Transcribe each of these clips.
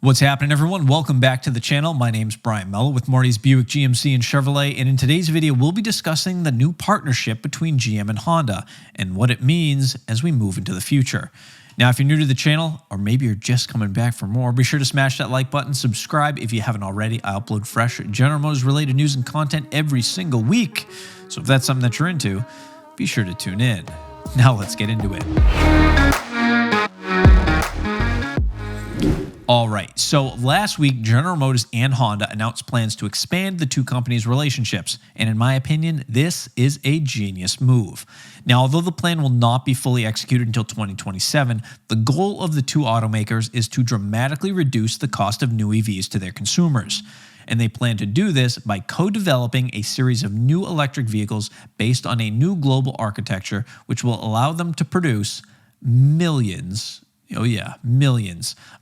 What's happening, everyone? Welcome back to the channel. My name's Brian Mello with Marty's Buick GMC and Chevrolet, and in today's video, we'll be discussing the new partnership between GM and Honda and what it means as we move into the future. Now, if you're new to the channel, or maybe you're just coming back for more, be sure to smash that like button, subscribe if you haven't already. I upload fresh General Motors related news and content every single week, so if that's something that you're into, be sure to tune in. Now let's get into it. All right, so last week, General Motors and Honda announced plans to expand the two companies' relationships, and in my opinion, this is a genius move. Now, although the plan will not be fully executed until 2027, the goal of the two automakers is to dramatically reduce the cost of new EVs to their consumers. And they plan to do this by co-developing a series of new electric vehicles based on a new global architecture, which will allow them to produce millions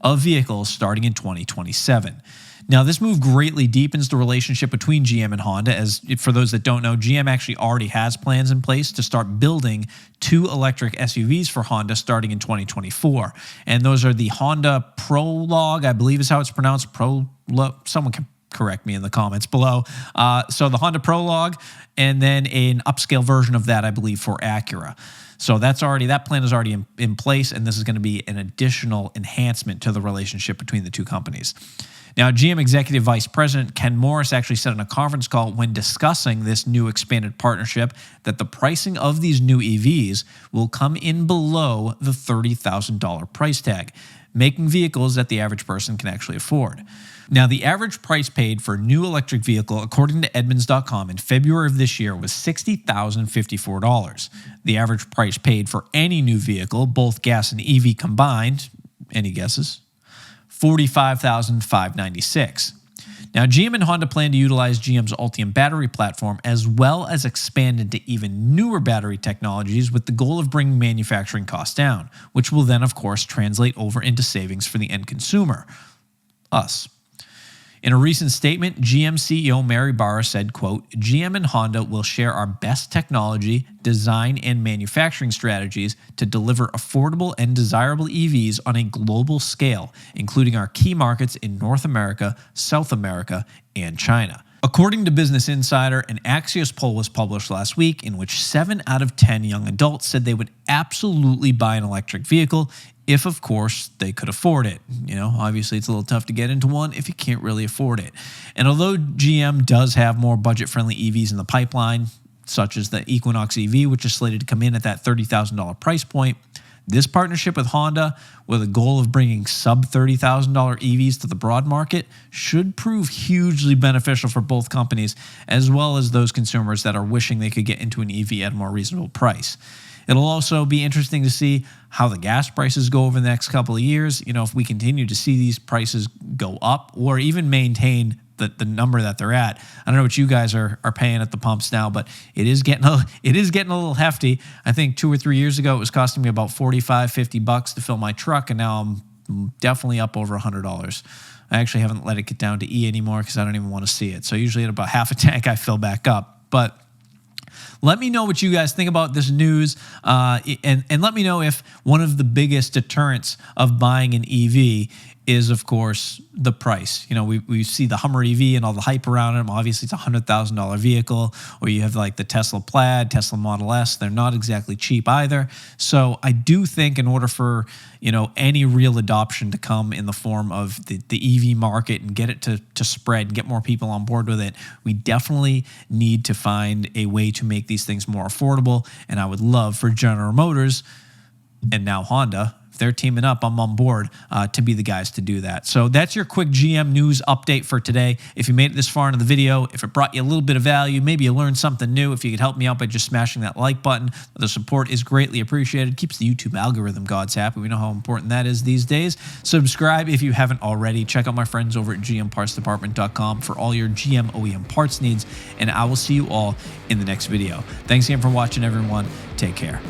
of vehicles starting in 2027. Now, this move greatly deepens the relationship between GM and Honda, as for those that don't know, GM actually already has plans in place to start building two electric SUVs for Honda starting in 2024. And those are the Honda Prologue, I believe is how it's pronounced. Someone can correct me in the comments below. So the Honda Prologue, and then an upscale version of that, I believe, for Acura. So that plan is already in place, and this is going to be an additional enhancement to the relationship between the two companies. Now, GM Executive Vice President Ken Morris actually said in a conference call when discussing this new expanded partnership that the pricing of these new EVs will come in below the $30,000 price tag, making vehicles that the average person can actually afford. Now, the average price paid for a new electric vehicle, according to Edmunds.com, in February of this year was $60,054. The average price paid for any new vehicle, both gas and EV combined, any guesses? $45,596. Now, GM and Honda plan to utilize GM's Ultium battery platform as well as expand into even newer battery technologies with the goal of bringing manufacturing costs down, which will then, of course, translate over into savings for the end consumer, us. In a recent statement, GM CEO Mary Barra said, quote, GM and Honda will share our best technology, design, and manufacturing strategies to deliver affordable and desirable EVs on a global scale, including our key markets in North America, South America, and China. According to Business Insider, an Axios poll was published last week in which 7 out of 10 young adults said they would absolutely buy an electric vehicle if, of course, they could afford it. You know, obviously it's a little tough to get into one if you can't really afford it. And although GM does have more budget-friendly EVs in the pipeline, such as the Equinox EV, which is slated to come in at that $30,000 price point, this partnership with Honda, with a goal of bringing sub-$30,000 EVs to the broad market, should prove hugely beneficial for both companies, as well as those consumers that are wishing they could get into an EV at a more reasonable price. It'll also be interesting to see how the gas prices go over the next couple of years. You know, if we continue to see these prices go up or even maintain the number that they're at. I don't know what you guys are paying at the pumps now, but it is getting a little hefty. I think 2 or 3 years ago, it was costing me about $45-50 to fill my truck, and now I'm definitely up over $100. I actually haven't let it get down to E anymore because I don't even want to see it. So usually at about half a tank, I fill back up. But let me know what you guys think about this news, and let me know if one of the biggest deterrents of buying an EV is, of course, the price. You know, we see the Hummer EV and all the hype around it. Obviously, it's a $100,000 vehicle, or you have like the Tesla Plaid, Tesla Model S. They're not exactly cheap either. So I do think in order for, you know, any real adoption to come in the form of the EV market and get it to spread and get more people on board with it, we definitely need to find a way to make these things more affordable. And I would love for General Motors and now Honda, they're teaming up, I'm on board to be the guys to do that. So that's your quick GM news update for today. If you made it this far into the video, if it brought you a little bit of value, maybe you learned something new, if you could help me out by just smashing that like button, the support is greatly appreciated. Keeps the YouTube algorithm gods happy. We know how important that is these days. Subscribe if you haven't already. Check out my friends over at gmpartsdepartment.com for all your GM OEM parts needs, and I will see you all in the next video. Thanks again for watching, everyone. Take care.